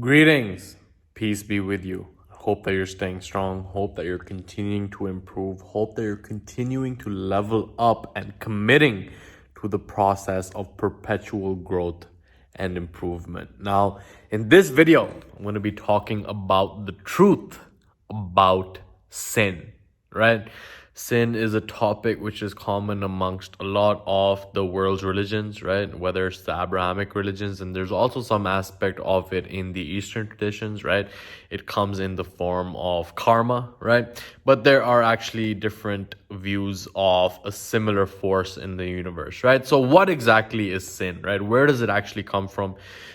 Greetings, peace be with you. Hope that you're staying strong. Hope that you're continuing to improve. Hope that you're continuing to level up and committing to the process of perpetual growth and improvement. Now, in this video, I'm going to be talking about the truth about sin, right? Sin is a topic which is common amongst a lot of the world's religions, right? Whether it's the Abrahamic religions, and there's also some aspect of it in the Eastern traditions, right? It comes in the form of karma, right? But there are actually different views of a similar force in the universe, right? So what exactly is sin, right? Where does it actually come from?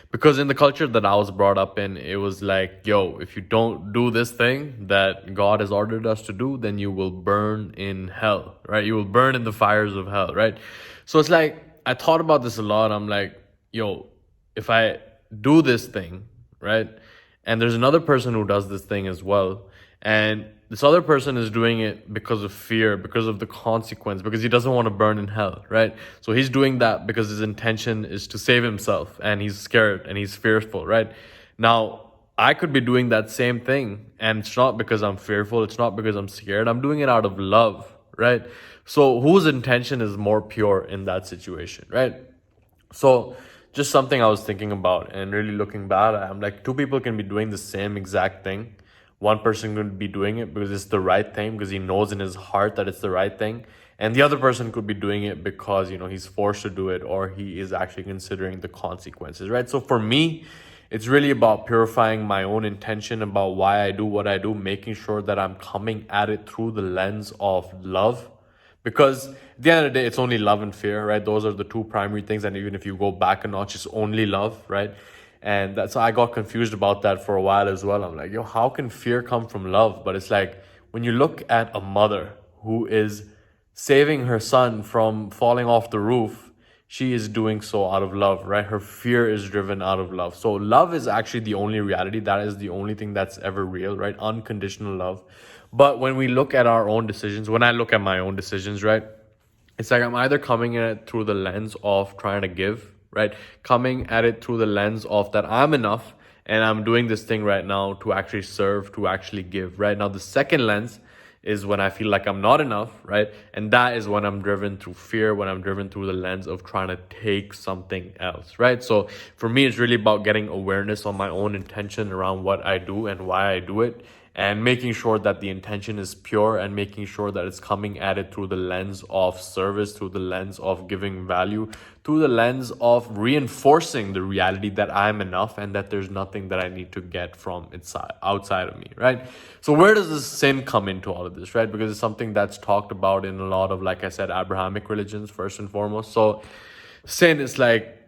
Because in the culture that I was brought up in, it was like, yo, if you don't do this thing that God has ordered us to do, then you will burn in hell, right? You will burn in the fires of hell, right? So it's like, I thought about this a lot. I'm like, yo, if I do this thing, right? And there's another person who does this thing as well. And this other person is doing it because of fear, because of the consequence, because he doesn't want to burn in hell, right? So he's doing that because his intention is to save himself and he's scared and he's fearful, right? Now, I could be doing that same thing and it's not because I'm fearful, it's not because I'm scared. I'm doing it out of love, right? So whose intention is more pure in that situation, right? So just something I was thinking about and really looking back, I'm like, two people can be doing the same exact thing. One person could be doing it because it's the right thing, because he knows in his heart that it's the right thing. And the other person could be doing it because, he's forced to do it or he is actually considering the consequences, right? So for me, it's really about purifying my own intention about why I do what I do, making sure that I'm coming at it through the lens of love. Because at the end of the day, it's only love and fear, right? Those are the two primary things. And even if you go back a notch, it's only love, right? And that's I got confused about that for a while as well. I'm like, yo, how can fear come from love? But it's like when you look at a mother who is saving her son from falling off the roof, she is doing so out of love, right? Her fear is driven out of love. So love is actually the only reality. That is the only thing that's ever real, right? Unconditional love. But when we look at our own decisions, when I look at my own decisions, right? It's like I'm either coming at it through the lens of trying to give, right? Coming at it through the lens of that I'm enough and I'm doing this thing right now to actually serve, to actually give, right? Now, the second lens is when I feel like I'm not enough, right? And that is when I'm driven through fear, when I'm driven through the lens of trying to take something else, right? So for me, it's really about getting awareness on my own intention around what I do and why I do it, and making sure that the intention is pure and making sure that it's coming at it through the lens of service, through the lens of giving value, through the lens of reinforcing the reality that I'm enough and that there's nothing that I need to get from inside outside of me, right? So where does this sin come into all of this, right? Because it's something that's talked about in a lot of, like I said, Abrahamic religions first and foremost. So sin is like,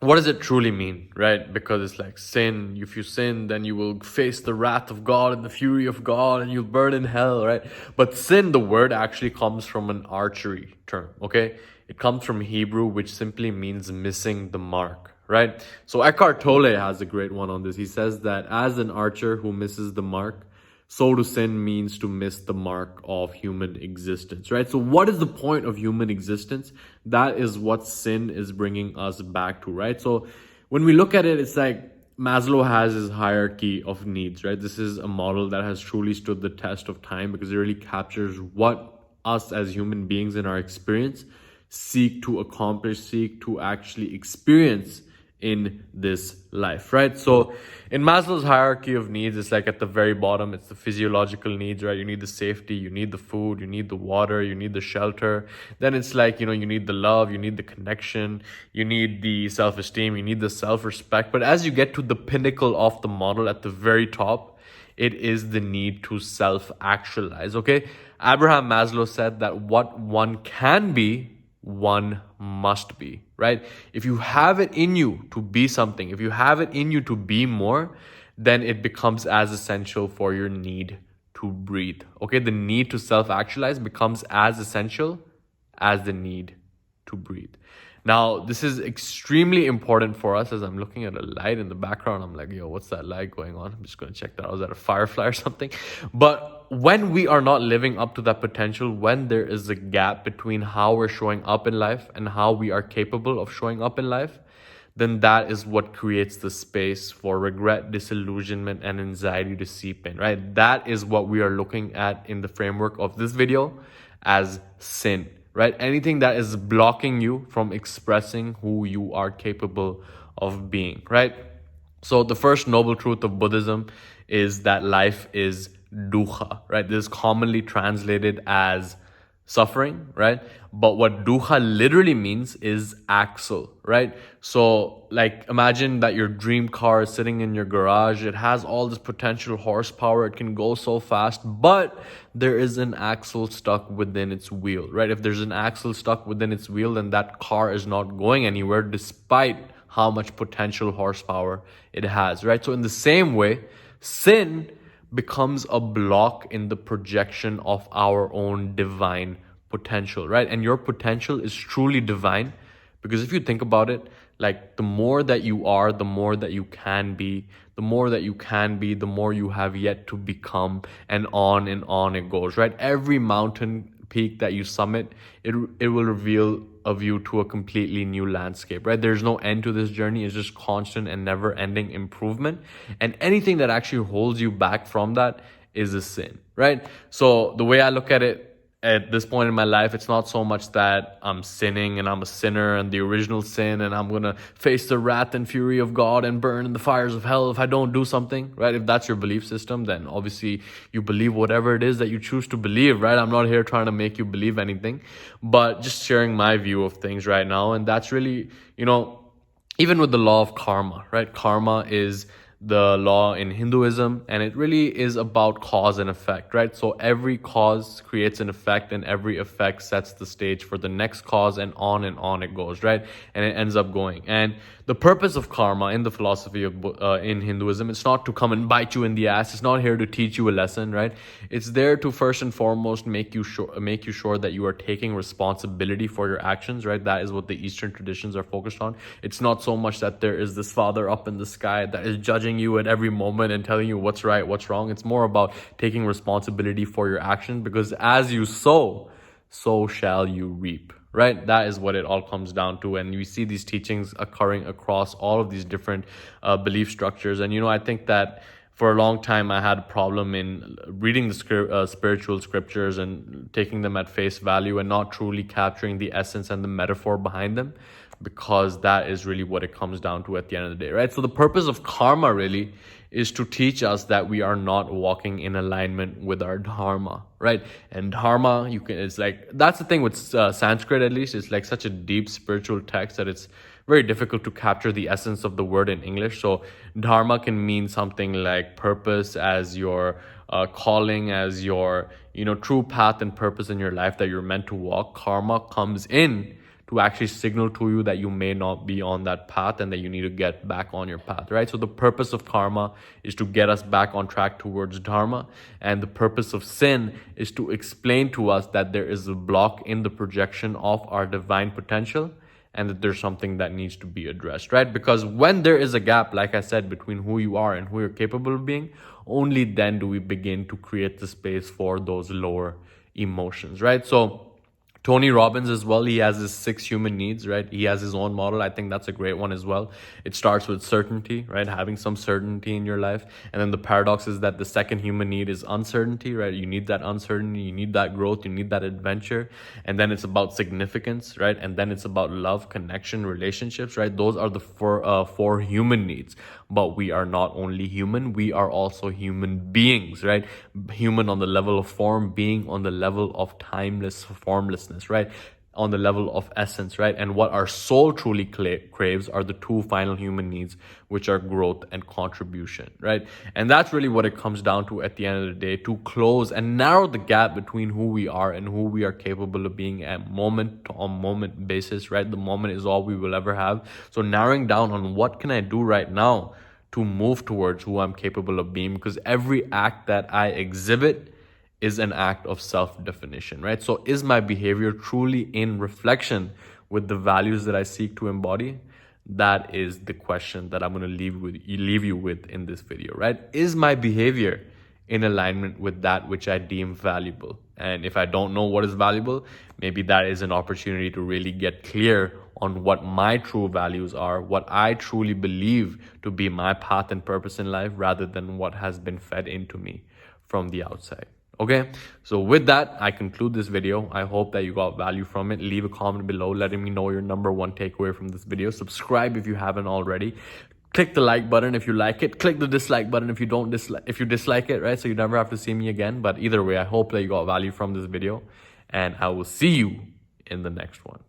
what does it truly mean, right? Because it's like sin. If you sin, then you will face the wrath of God and the fury of God and you'll burn in hell, right? But sin, the word actually comes from an archery term, okay? It comes from Hebrew, which simply means missing the mark, right? So Eckhart Tolle has a great one on this. He says that as an archer who misses the mark, so to sin means to miss the mark of human existence, right? So what is the point of human existence? That is what sin is bringing us back to, right? So when we look at it, it's like Maslow has his hierarchy of needs, right? This is a model that has truly stood the test of time because it really captures what us as human beings in our experience seek to accomplish, seek to actually experience in this life, right? So in Maslow's hierarchy of needs, it's like at the very bottom, it's the physiological needs, right? You need the safety, you need the food, you need the water, you need the shelter. Then it's like, you need the love, you need the connection, you need the self-esteem, you need the self-respect. But as you get to the pinnacle of the model at the very top, it is the need to self-actualize, okay? Abraham Maslow said that what one can be, one must be, right? If you have it in you to be something, if you have it in you to be more, then it becomes as essential for your need to breathe, okay? The need to self-actualize becomes as essential as the need to breathe. Now, this is extremely important for us. As I'm looking at a light in the background, I'm like, yo, what's that light going on? I'm just going to check that out. Was that a firefly or something? But when we are not living up to that potential, when there is a gap between how we're showing up in life and how we are capable of showing up in life, then that is what creates the space for regret, disillusionment, and anxiety to seep in, right? That is what we are looking at in the framework of this video as sin, right? Anything that is blocking you from expressing who you are capable of being, right? So the first noble truth of Buddhism is that life is dukkha, right? This is commonly translated as suffering, right? But what dukkha literally means is axle, right? So like imagine that your dream car is sitting in your garage. It has all this potential horsepower. It can go so fast, but there is an axle stuck within its wheel, right? If there's an axle stuck within its wheel, then that car is not going anywhere despite how much potential horsepower it has, right? So in the same way, sin becomes a block in the projection of our own divine potential, right? And your potential is truly divine because if you think about it, like the more that you are, the more that you can be, the more that you can be, the more you have yet to become, and on it goes, right? Every mountain peak that you summit, it will reveal a view to a completely new landscape, right? There's no end to this journey. It's just constant and never ending improvement. And anything that actually holds you back from that is a sin, right? So the way I look at it at this point in my life, it's not so much that I'm sinning and I'm a sinner and the original sin and I'm going to face the wrath and fury of God and burn in the fires of hell if I don't do something, right? If that's your belief system, then obviously you believe whatever it is that you choose to believe, right? I'm not here trying to make you believe anything, but just sharing my view of things right now. And that's really, even with the law of karma, right? Karma is the law in Hinduism, and it really is about cause and effect, right? So every cause creates an effect, and every effect sets the stage for the next cause, and on it goes, right? And it ends up going. And the purpose of karma in the philosophy of in Hinduism, it's not to come and bite you in the ass. It's not here to teach you a lesson, right? It's there to first and foremost make you sure that you are taking responsibility for your actions, right? That is what the Eastern traditions are focused on. It's not so much that there is this father up in the sky that is judging you at every moment and telling you what's right, what's wrong. It's more about taking responsibility for your actions, because as you sow, so shall you reap, right? That is what it all comes down to. And we see these teachings occurring across all of these different belief structures. And, I think that for a long time, I had a problem in reading the spiritual scriptures and taking them at face value and not truly capturing the essence and the metaphor behind them, because that is really what it comes down to at the end of the day, right? So the purpose of karma really is to teach us that we are not walking in alignment with our dharma, right? And dharma, it's like, that's the thing with Sanskrit, at least. It's like such a deep spiritual text that it's very difficult to capture the essence of the word in English. So dharma can mean something like purpose, as your calling, as your true path and purpose in your life that you're meant to walk. Karma comes in to actually signal to you that you may not be on that path and that you need to get back on your path, right? So the purpose of karma is to get us back on track towards dharma, and the purpose of sin is to explain to us that there is a block in the projection of our divine potential, and that there's something that needs to be addressed, right? Because when there is a gap, like I said, between who you are and who you're capable of being, only then do we begin to create the space for those lower emotions, right? So Tony Robbins as well, he has his 6 human needs, right? He has his own model. I think that's a great one as well. It starts with certainty, right? Having some certainty in your life. And then the paradox is that the second human need is uncertainty, right? You need that uncertainty, you need that growth, you need that adventure. And then it's about significance, right? And then it's about love, connection, relationships, right? Those are the four human needs. But we are not only human, we are also human beings, right? Human on the level of form, being on the level of timeless formlessness, right? On the level of essence, right? And what our soul truly craves are the 2 final human needs, which are growth and contribution, right? And that's really what it comes down to at the end of the day, to close and narrow the gap between who we are and who we are capable of being at moment-to-moment basis, right? The moment is all we will ever have. So narrowing down on what can I do right now to move towards who I'm capable of being, because every act that I exhibit is an act of self-definition, right? So is my behavior truly in reflection with the values that I seek to embody? That is the question that I'm going to leave you with in this video, right? Is my behavior in alignment with that which I deem valuable? And if I don't know what is valuable, maybe that is an opportunity to really get clear on what my true values are, what I truly believe to be my path and purpose in life, rather than what has been fed into me from the outside. Okay, so with that, I conclude this video. I hope that you got value from it. Leave a comment below letting me know your number one takeaway from this video. Subscribe if you haven't already. Click the like button if you like it. Click the dislike button if you don't dislike it, right? So you never have to see me again. But either way, I hope that you got value from this video, and I will see you in the next one.